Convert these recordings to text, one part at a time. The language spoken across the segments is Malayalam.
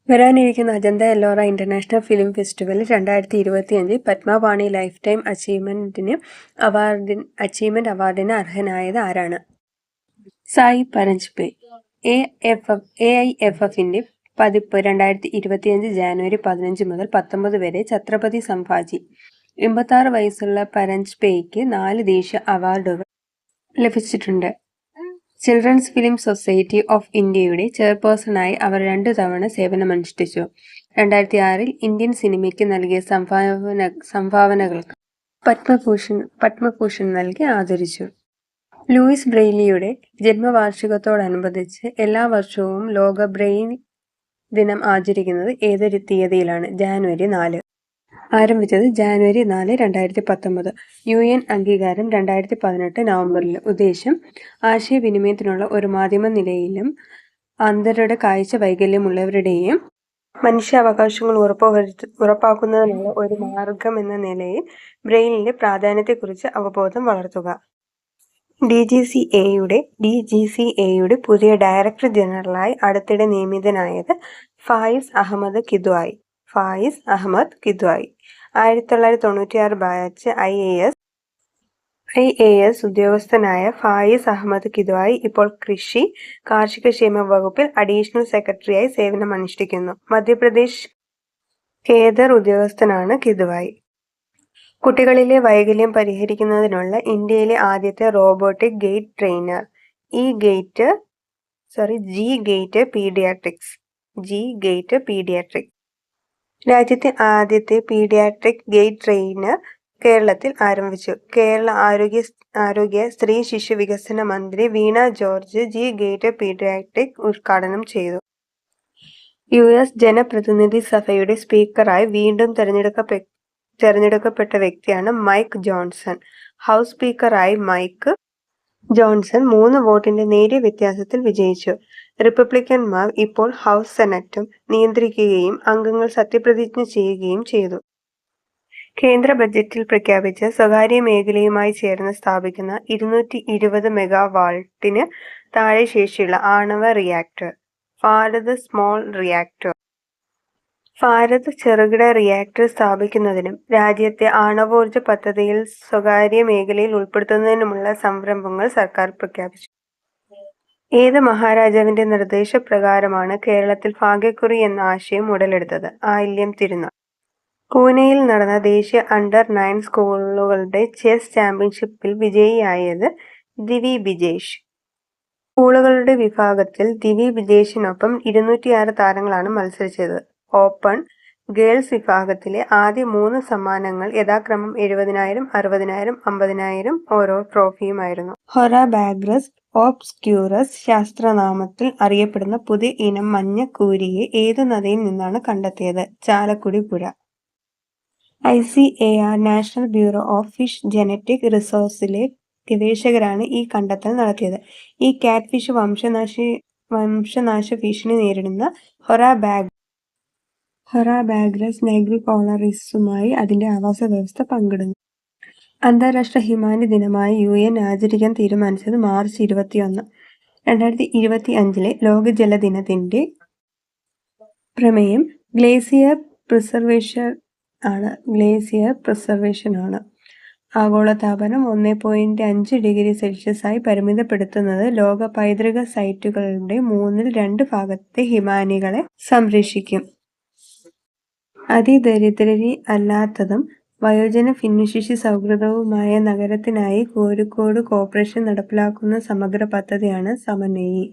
വരാനിരിക്കുന്ന അജന്ത എല്ലോറ ഇന്റർനാഷണൽ ഫിലിം ഫെസ്റ്റിവലിൽ 2025 പത്മവാണി ലൈഫ് ടൈം അച്ചീവ്മെന്റ് അവാർഡിന് അർഹനായത് ആരാണ്? സായി പരഞ്ച്പേ. AIFFന്റെ പതിപ്പ് 2025 ജാനുവരി 15 മുതൽ 19 വരെ ഛത്രപതി സംഭാജി. 86 വയസ്സുള്ള പരഞ്ച്പേയ്ക്ക് 4 ദേശീയ അവാർഡുകൾ ലഭിച്ചിട്ടുണ്ട്. ചിൽഡ്രൻസ് ഫിലിം സൊസൈറ്റി ഓഫ് ഇന്ത്യയുടെ ചെയർപേഴ്സണായി അവർ 2 തവണ സേവനമനുഷ്ഠിച്ചു. 2006 ഇന്ത്യൻ സിനിമയ്ക്ക് നൽകിയ സംഭാവനകൾക്ക് പത്മഭൂഷൺ നൽകി ആദരിച്ചു. ലൂയിസ് ബ്രെയ്ലിയുടെ ജന്മവാർഷികത്തോടനുബന്ധിച്ച് എല്ലാ വർഷവും ലോക ബ്രെയിൻ ദിനം ആചരിക്കുന്നത് ഏത് തീയതിയിലാണ്? ജാനുവരി 4. ആരംഭിച്ചത് ജാനുവരി 4, 2019. UN അംഗീകാരം 2018 നവംബറിൽ. ഉദ്ദേശം ആശയവിനിമയത്തിനുള്ള ഒരു മാധ്യമ നിലയിലും അന്ധരുടെ, കാഴ്ച വൈകല്യമുള്ളവരുടെയും മനുഷ്യാവകാശങ്ങൾ ഉറപ്പാക്കുന്നതിനുള്ള ഒരു മാർഗമെന്ന നിലയിൽ ബ്രെയിലിന്റെ പ്രാധാന്യത്തെക്കുറിച്ച് അവബോധം വളർത്തുക. DGCAയുടെ പുതിയ ഡയറക്ടർ ജനറലായി അടുത്തിടെ നിയമിതനായത് ഫായിസ് അഹമ്മദ് കിദ്വായി. 1996 ബാച്ച് IAS ഉദ്യോഗസ്ഥനായ ഫായിസ് അഹമ്മദ് കിദ്വായി ഇപ്പോൾ കൃഷി കാർഷിക ക്ഷേമ വകുപ്പിൽ അഡീഷണൽ സെക്രട്ടറിയായി സേവനമനുഷ്ഠിക്കുന്നു. മധ്യപ്രദേശ് കേഡർ ഉദ്യോഗസ്ഥനാണ് കിദ്വായി. കുട്ടികളിലെ വൈകല്യം പരിഹരിക്കുന്നതിനുള്ള ഇന്ത്യയിലെ ആദ്യത്തെ റോബോട്ടിക് ഗേറ്റ് ട്രെയിനർ G-ഗേറ്റ് പീഡിയാട്രിക്സ്. രാജ്യത്തെ ആദ്യത്തെ പീഡിയാട്രിക് ഗേറ്റ് ട്രെയിനർ കേരളത്തിൽ ആരംഭിച്ചു. കേരള ആരോഗ്യ സ്ത്രീ ശിശു വികസന മന്ത്രി വീണ ജോർജ് G-ഗേറ്റ് പീഡിയാട്രിക് ഉദ്ഘാടനം ചെയ്തു. US ജനപ്രതിനിധി സഭയുടെ സ്പീക്കറായി വീണ്ടും തെരഞ്ഞെടുക്കപ്പെട്ട വ്യക്തിയാണ് മൈക്ക് ജോൺസൺ. ഹൗസ് സ്പീക്കറായി മൈക്ക് ജോൺസൺ 3 വോട്ടിന്റെ നേരിയ വ്യത്യാസത്തിൽ വിജയിച്ചു. റിപ്പബ്ലിക്കന്മാർ ഇപ്പോൾ ഹൗസ് സെനറ്റും നിയന്ത്രിക്കുകയും അംഗങ്ങൾ സത്യപ്രതിജ്ഞ ചെയ്യുകയും ചെയ്തു. കേന്ദ്ര ബജറ്റിൽ പ്രഖ്യാപിച്ച സ്വകാര്യ മേഖലയുമായി ചേർന്ന് സ്ഥാപിക്കുന്ന 220 മെഗാവാട്ടിന് താഴെ ശേഷിയുള്ള ആണവ റിയാക്ടർ ഭാരത് ചെറുകിട റിയാക്ടർ സ്ഥാപിക്കുന്നതിനും രാജ്യത്തെ ആണവോർജ പദ്ധതിയിൽ സ്വകാര്യ മേഖലയിൽ ഉൾപ്പെടുത്തുന്നതിനുമുള്ള സംരംഭങ്ങൾ സർക്കാർ പ്രഖ്യാപിച്ചു. ഏത് മഹാരാജാവിന്റെ നിർദ്ദേശപ്രകാരമാണ് കേരളത്തിൽ ഭാഗ്യക്കുറി എന്ന ആശയം ഉടലെടുത്തത്? ആയില്യം തിരുനാൾ. പൂനെയിൽ നടന്ന ദേശീയ അണ്ടർ-9 സ്കൂളുകളുടെ ചെസ് ചാമ്പ്യൻഷിപ്പിൽ വിജയിയായത് ദിവി ബിജേഷ്. സ്കൂളുകളുടെ വിഭാഗത്തിൽ ദിവി ബിജേഷിനൊപ്പം 206 താരങ്ങളാണ് മത്സരിച്ചത്. ഓപ്പൺ ഗേൾസ് വിഭാഗത്തിലെ ആദ്യ 3 സമ്മാനങ്ങൾ യഥാക്രമം 70,000, 60,000, 50,000 ഓരോ ട്രോഫിയുമായിരുന്നു. ഹൊറാബാഗ്രസ് ഓബ്സ്ക്യൂറസ് ശാസ്ത്രനാമത്തിൽ അറിയപ്പെടുന്ന പുതിയ ഇനം മഞ്ഞ കൂരിയെ ഏതു നദിയിൽ നിന്നാണ് കണ്ടെത്തിയത്? ചാലക്കുടി പുഴ. ICAR national bureau of fish genetic റിസോഴ്സിലെ ഗവേഷകരാണ് ഈ കണ്ടെത്തൽ നടത്തിയത്. ഈ കാറ്റ്ഫിഷ് വംശനാശ ഭീഷണി നേരിടുന്ന ഹൊറാബാഗ്രസ് നൈഗ്രിക്കോളറിസുമായി അതിന്റെ ആവാസ വ്യവസ്ഥ പങ്കിടുന്നു. അന്താരാഷ്ട്ര ഹിമാനി ദിനമായി UN ആചരിക്കാൻ തീരുമാനിച്ചത് മാർച്ച് 21. 2025 ലോക ജലദിനത്തിന്റെ പ്രമേയം ഗ്ലേസിയർ പ്രിസർവേഷൻ ആണ്. ആഗോളതാപനം 1.5 ഡിഗ്രി സെൽഷ്യസായി പരിമിതപ്പെടുത്തുന്നത് ലോക പൈതൃക സൈറ്റുകളുടെ 2/3 ഭാഗത്തെ ഹിമാനികളെ സംരക്ഷിക്കും. അതിദരിദ്രരി അല്ലാത്തതും വയോജന ഭിന്നശേഷി സൗഹൃദവുമായ നഗരത്തിനായി കോഴിക്കോട് കോർപ്പറേഷൻ നടപ്പിലാക്കുന്ന സമഗ്ര പദ്ധതിയാണ് സമന്വയി.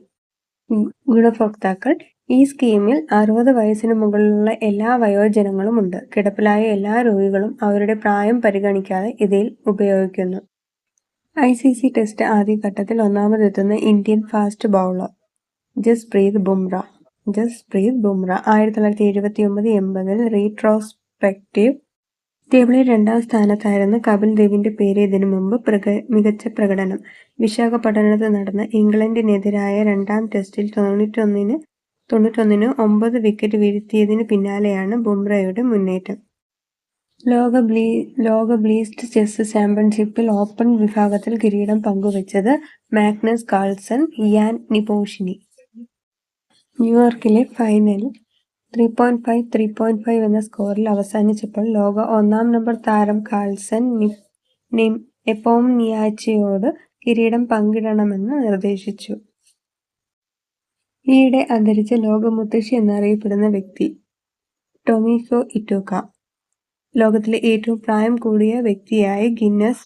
ഗുണഭോക്താക്കൾ. ഈ സ്കീമിൽ 60 വയസ്സിന് മുകളിലുള്ള എല്ലാ വയോജനങ്ങളും ഉണ്ട്. കിടപ്പിലായ എല്ലാ രോഗികളും അവരുടെ പ്രായം പരിഗണിക്കാതെ ഇതിൽ ഉപയോഗിക്കുന്നു. ICC ടെസ്റ്റ് ആദ്യഘട്ടത്തിൽ ഒന്നാമതെത്തുന്ന Indian fast bowler Jasprit Bumrah. 1979-80 retrospective ടേബിളിൽ 2ാം സ്ഥാനത്തായിരുന്ന കപിൽ ദേവിന്റെ പേര് ഇതിനു മുമ്പ് മികച്ച പ്രകടനം. വിശാഖപട്ടണത്ത് നടന്ന ഇംഗ്ലണ്ടിനെതിരായ 2ാം ടെസ്റ്റിൽ 91-ന് 9 വിക്കറ്റ് വീഴ്ത്തിയതിന് പിന്നാലെയാണ് ബുംറയുടെ മുന്നേറ്റം. ലോക ബ്ലീസ്റ്റ് ചെസ് ചാമ്പ്യൻഷിപ്പിൽ ഓപ്പൺ വിഭാഗത്തിൽ കിരീടം പങ്കുവച്ചത് മാഗ്നസ് കാൾസൺ, യാൻ നിപോഷിനി. ന്യൂയോർക്കിലെ ഫൈനലിൽ 3.5 എന്ന സ്കോറിൽ അവസാനിച്ചപ്പോൾ ലോക ഒന്നാം നമ്പർ താരം കാൾസൺ നെപ്പോംനിയാച്ചയോട് കിരീടം പങ്കിടണമെന്ന് നിർദ്ദേശിച്ചു. ഈയിടെ അന്തരിച്ച ലോകമുത്തശ്ശി എന്നറിയപ്പെടുന്ന വ്യക്തി ടൊമിക്കോ ഇറ്റോക. ലോകത്തിലെ ഏറ്റവും പ്രായം കൂടിയ വ്യക്തിയായി ഗിന്നസ്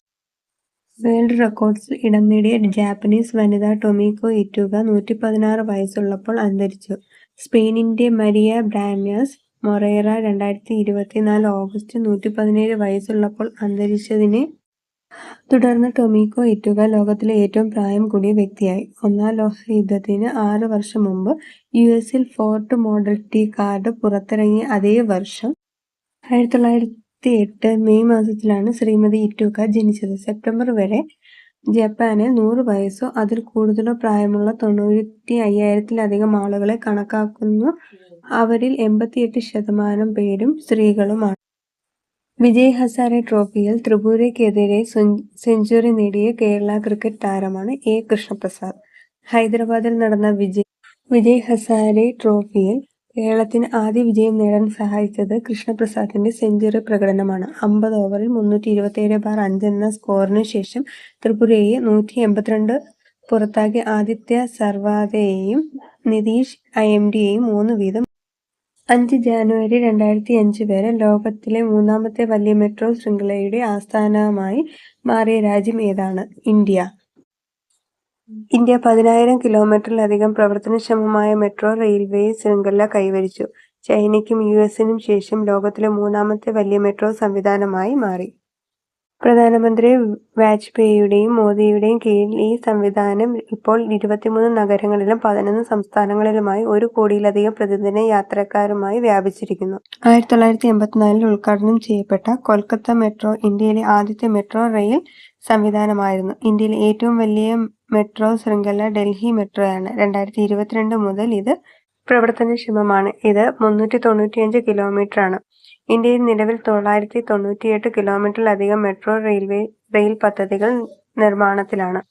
വേൾഡ് റെക്കോർഡ്സിൽ ഇടം നേടിയ ജാപ്പനീസ് വനിത ടൊമിക്കോ ഇറ്റോക 116 വയസ്സുള്ളപ്പോൾ അന്തരിച്ചു. സ്പെയിനിന്റെ മരിയ ബ്രാന്യാസ് മൊറേറ 2024 ഓഗസ്റ്റ് 117 വയസ്സുള്ളപ്പോൾ അന്തരിച്ചതിനെ തുടർന്ന് ടൊമിക്കോ ഇറ്റോക ലോകത്തിലെ ഏറ്റവും പ്രായം കൂടിയ വ്യക്തിയായി. ഒന്നാം ലോകയുദ്ധത്തിന് 6 വർഷം മുമ്പ് യുഎസിൽ ഫോർട്ട് മോഡൽ ടി കാർഡ് പുറത്തിറങ്ങിയ അതേ വർഷം 1908 മെയ് മാസത്തിലാണ് ശ്രീമതി ഇറ്റോക ജനിച്ചത്. സെപ്റ്റംബർ വരെ ജപ്പാനിൽ 100 വയസ്സോ അതിൽ കൂടുതലോ പ്രായമുള്ള 95,000-ലധികം ആളുകളെ കണക്കാക്കുന്നു. അവരിൽ 88% പേരും സ്ത്രീകളുമാണ്. വിജയ് ഹസാരെ ട്രോഫിയിൽ ത്രിപുരയ്ക്കെതിരെ സെഞ്ചുറി നേടിയ കേരള ക്രിക്കറ്റ് താരമാണ് എ. കൃഷ്ണപ്രസാദ്. ഹൈദരാബാദിൽ നടന്ന വിജയ് ഹസാരെ ട്രോഫിയിൽ കേരളത്തിന് ആദ്യ വിജയം നേടാൻ സഹായിച്ചത് കൃഷ്ണപ്രസാദിന്റെ സെഞ്ചുറി പ്രകടനമാണ്. 50 ഓവറിൽ 327/5 എന്ന സ്കോറിനു ശേഷം ത്രിപുരയെ 182 പുറത്താക്കി ആദിത്യ സർവാതെയെയും നിതീഷ് ഐഎംഡിയെയും 3 വീതം. 5 ജാനുവരി 2005 വരെ ലോകത്തിലെ മൂന്നാമത്തെ വലിയ മെട്രോ ശൃംഖലയുടെ ആസ്ഥാനമായി മാറിയ രാജ്യം ഏതാണ്? ഇന്ത്യ. 10,000 കിലോമീറ്ററിലധികം പ്രവർത്തനക്ഷമമായ മെട്രോ റെയിൽവേ ശൃംഖല കൈവരിച്ചു. ചൈനയ്ക്കും യുഎസിനും ശേഷം ലോകത്തിലെ മൂന്നാമത്തെ വലിയ മെട്രോ സംവിധാനമായി മാറി. പ്രധാനമന്ത്രി വാജ്പേയിയുടെയും മോദിയുടെയും കീഴിൽ ഈ സംവിധാനം ഇപ്പോൾ 23 നഗരങ്ങളിലും 11 സംസ്ഥാനങ്ങളിലുമായി 1 കോടിയിലധികം പ്രതിദിന യാത്രക്കാരുമായി വ്യാപിച്ചിരിക്കുന്നു. 1984 ഉദ്ഘാടനം ചെയ്യപ്പെട്ട കൊൽക്കത്ത മെട്രോ ഇന്ത്യയിലെ ആദ്യത്തെ മെട്രോ റെയിൽ സംവിധാനമായിരുന്നു. ഇന്ത്യയിലെ ഏറ്റവും വലിയ മെട്രോ ശൃംഖല ഡൽഹി മെട്രോയാണ്. 2022 മുതൽ ഇത് പ്രവർത്തനക്ഷമമാണ്. ഇത് 395 കിലോമീറ്ററാണ്. ഇന്ത്യയിൽ നിലവിൽ 998 കിലോമീറ്ററിലധികം മെട്രോ റെയിൽ പദ്ധതികൾ നിർമ്മാണത്തിലാണ്.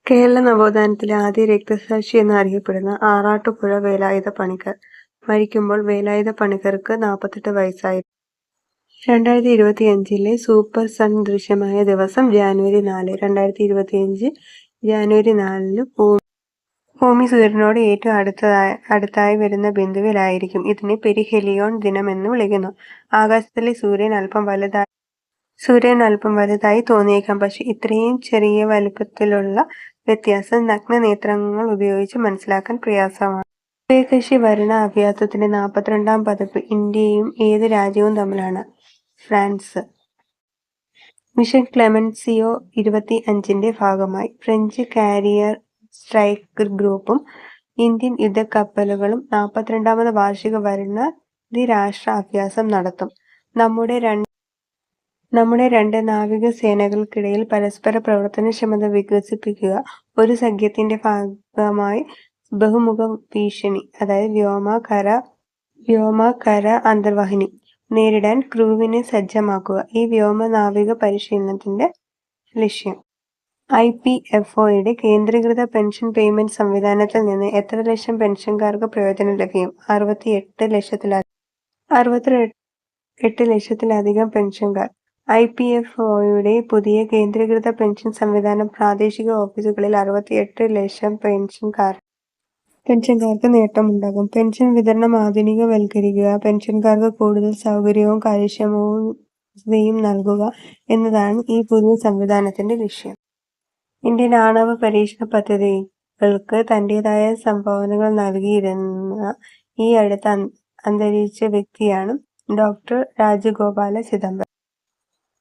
കേരള നവോത്ഥാനത്തിലെ ആദ്യ രക്തസാക്ഷി എന്നറിയപ്പെടുന്ന ആറാട്ടുപുഴ വേലായുധ പണിക്കർ മരിക്കുമ്പോൾ വേലായുധ പണിക്കർക്ക് 48 വയസ്സായിരുന്നു. 2025 സൂപ്പർ സൺ ദൃശ്യമായ ദിവസം ജാനുവരി 4. 2025 ജാനുവരി 4 ഭൂമി സൂര്യനോട് ഏറ്റവും അടുത്തായി വരുന്ന ബിന്ദുവിലായിരിക്കും. ഇതിനെ പെരിഹെലിയോൺ ദിനം എന്ന് വിളിക്കുന്നു. ആകാശത്തിലെ സൂര്യൻ അല്പം വലുതായി തോന്നിയേക്കാം. പക്ഷെ ഇത്രയും ചെറിയ വലുപ്പത്തിലുള്ള വ്യത്യാസം നഗ്നനേത്രങ്ങൾ ഉപയോഗിച്ച് മനസ്സിലാക്കാൻ പ്രയാസമാണ്. ഉഭയകക്ഷി ഭരണ അഭ്യാസത്തിന്റെ 42ാം പതിപ്പ് ഇന്ത്യയും ഏത് രാജ്യവും തമ്മിലാണ്? ഫ്രാൻസ്. മിഷൻ ക്ലെമൻസിയോ 25ന്റെ ഭാഗമായി ഫ്രഞ്ച് കാരിയർ സ്ട്രൈക്ക് ഗ്രൂപ്പും ഇന്ത്യൻ യുദ്ധക്കപ്പലുകളും 42ാമത് വാർഷിക വരുണാധിരാഷ്ട്ര അഭ്യാസം നടത്തും. നമ്മുടെ രണ്ട് നാവികസേനകൾക്കിടയിൽ പരസ്പര പ്രവർത്തനക്ഷമത വികസിപ്പിക്കുക. ഒരു സഖ്യത്തിന്റെ ഭാഗമായി ബഹുമുഖ ഭീഷണി, അതായത് വ്യോമ കര അന്തർവാഹിനി നേരിടാൻ ക്രൂവിനെ സജ്ജമാക്കുക. ഈ വ്യോമ നാവിക പരിശീലനത്തിന്റെ ലക്ഷ്യം IPFOയുടെ കേന്ദ്രീകൃത പെൻഷൻ പേയ്മെന്റ് സംവിധാനത്തിൽ നിന്ന് എത്ര ലക്ഷം പെൻഷൻകാർക്ക് പ്രയോജനം ലഭിക്കും? 68 ലക്ഷത്തിലധികം പെൻഷൻകാർ. IPFOയുടെ പുതിയ കേന്ദ്രീകൃത പെൻഷൻ സംവിധാനം പ്രാദേശിക ഓഫീസുകളിൽ 68 ലക്ഷം പെൻഷൻകാർക്ക് നേട്ടമുണ്ടാകും. പെൻഷൻ വിതരണം ആധുനികവൽക്കരിക്കുക, പെൻഷൻകാർക്ക് കൂടുതൽ സൗകര്യവും കാര്യക്ഷമതയും നൽകുക എന്നതാണ് ഈ പുതിയ സംവിധാനത്തിന്റെ ലക്ഷ്യം. ഇന്ത്യൻ ആണവ പരീക്ഷണ പദ്ധതികൾക്ക് തന്റേതായ സംഭാവനകൾ നൽകിയിരുന്ന ഈ അടുത്ത് അന്തരിച്ച വ്യക്തിയാണ് doctor Rajagopala Chidambaram.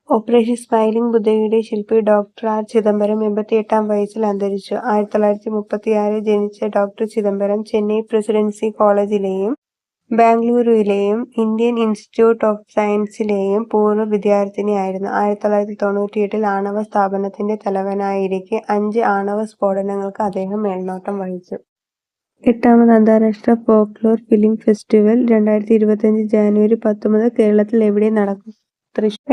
Operation smiling ബുദ്ധയുടെ ശില്പി ഡോക്ടർ ആർ. ചിദംബരം 88ാം വയസ്സിൽ അന്തരിച്ചു. 1936 ജനിച്ച ഡോക്ടർ ചിദംബരം ചെന്നൈ പ്രസിഡൻസി കോളേജിലെയും ബാംഗ്ലൂരുവിലെയും ഇന്ത്യൻ ഇൻസ്റ്റിറ്റ്യൂട്ട് ഓഫ് സയൻസിലെയും പൂർവ്വ വിദ്യാർത്ഥിനിയായിരുന്നു. 1998 ആണവ സ്ഥാപനത്തിന്റെ തലവനായിരിക്കെ 5 ആണവ സ്ഫോടനങ്ങൾക്ക് അദ്ദേഹം മേൽനോട്ടം വഹിച്ചു. 8ാമത് അന്താരാഷ്ട്ര ഫോക്ലോർ ഫിലിം ഫെസ്റ്റിവൽ 2025 ജാനുവരി 10 മുതൽ കേരളത്തിൽ എവിടെ നടക്കും?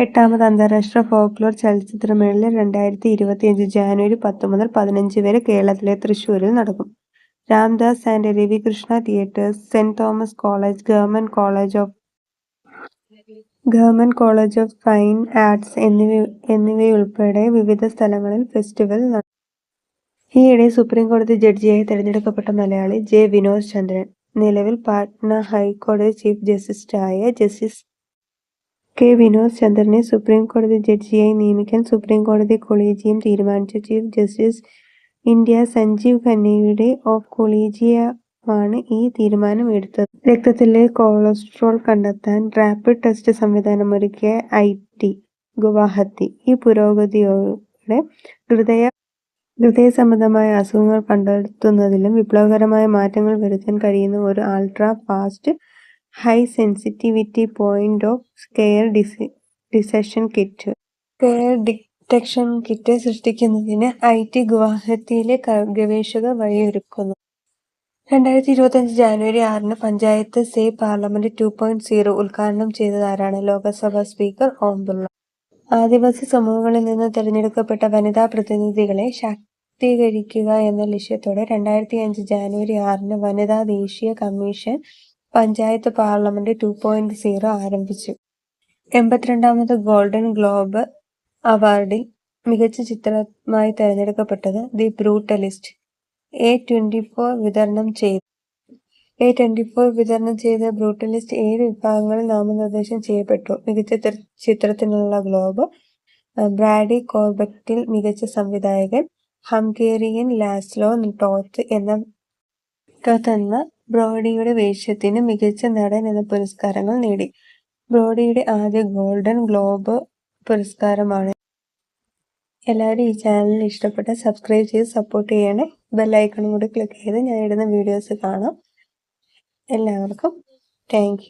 8ാമത് അന്താരാഷ്ട്ര ഫോക്ലോർ ചലച്ചിത്രമേള 2025 ജാനുവരി 10 മുതൽ 15 വരെ കേരളത്തിലെ തൃശ്ശൂരിൽ നടക്കും. Ramdas and Ravikrishna theatres, saint Thomas college, government college of fine arts എന്നിവയുൾപ്പെടെ വിവിധ സ്ഥലങ്ങളിൽ ഫെസ്റ്റിവൽ നടന്നു. ഈയിടെ സുപ്രീം കോടതി ജഡ്ജിയായി തെരഞ്ഞെടുക്കപ്പെട്ട മലയാളി ജെ. വിനോദ് ചന്ദ്രൻ. നിലവിൽ പാട്ന ഹൈക്കോടതി ചീഫ് ജസ്റ്റിസായ ജസ്റ്റിസ് കെ. വിനോദ് ചന്ദ്രനെ സുപ്രീം കോടതി ജഡ്ജിയായി നിയമിക്കാൻ സുപ്രീം കോടതി കൊളീജിയം തീരുമാനിച്ചു. ചീഫ് ജസ്റ്റിസ് ഇന്ത്യ സഞ്ജീവ് ഖന്നയുടെ ഓഫ് കൊളീജിയമാണ് ഈ തീരുമാനമെടുത്തത്. രക്തത്തിലെ കൊളസ്ട്രോൾ കണ്ടെത്താൻ റാപ്പിഡ് ടെസ്റ്റ് സംവിധാനമൊരുക്കിയ ഐ.ടി. ഗുവാഹത്തി. ഈ പുരോഗതിയോടെ ഹൃദയ സംബന്ധമായ അസുഖങ്ങൾ കണ്ടെത്തുന്നതിലും വിപ്ലവകരമായ മാറ്റങ്ങൾ വരുത്താൻ കഴിയുന്ന ഒരു ultra fast high sensitivity point of care detection kit സൃഷ്ടിക്കുന്നതിന് ഐ.ടി. ഗുവാഹത്തിയിലെ ഗവേഷകർ വഴിയൊരുക്കുന്നു. 2025 ജാനുവരി 6 പഞ്ചായത്ത് സേ പാർലമെന്റ് 2.0 ഉദ്ഘാടനം ചെയ്തതാരാണ്? ലോക്സഭാ സ്പീക്കർ ഓം ബിർള. ആദിവാസി സമൂഹങ്ങളിൽ നിന്ന് തിരഞ്ഞെടുക്കപ്പെട്ട വനിതാ പ്രതിനിധികളെ ശാക്തീകരിക്കുക എന്ന ലക്ഷ്യത്തോടെ 2005 ജാനുവരി 6 വനിതാ ദേശീയ കമ്മീഷൻ പഞ്ചായത്ത് പാർലമെന്റ് 2.0 ആരംഭിച്ചു. 82ാമത് ഗോൾഡൻ ഗ്ലോബ് അവാർഡിൽ മികച്ച ചിത്രമായി തെരഞ്ഞെടുക്കപ്പെട്ടത് ദി ബ്രൂട്ടലിസ്റ്റ്. A24 വിതരണം ചെയ്ത ബ്രൂട്ടലിസ്റ്റ് 7 വിഭാഗങ്ങളിൽ നാമനിർദ്ദേശം ചെയ്യപ്പെട്ടു. മികച്ച ചിത്രത്തിനുള്ള ഗ്ലോബ്, ബ്രാഡി കോർബറ്റിൽ മികച്ച സംവിധായകൻ, ഹംഗേറിയൻ ലാസ്ലോ ടോത്ത് എന്ന ബ്രോഡിയുടെ വേഷത്തിന് മികച്ച നടൻ എന്ന പുരസ്കാരങ്ങൾ നേടി. ബ്രോഡിയുടെ ആദ്യ ഗോൾഡൻ ഗ്ലോബ് പുരസ്കാരമാണ്. എല്ലാവരും ഈ ചാനൽ ഇഷ്ടപ്പെട്ട സബ്സ്ക്രൈബ് ചെയ്ത് സപ്പോർട്ട് ചെയ്യണേ. ബെല്ലൈക്കണും കൂടി ക്ലിക്ക് ചെയ്ത് ഞാൻ ഇടുന്ന വീഡിയോസ് കാണാം. എല്ലാവർക്കും താങ്ക് യു.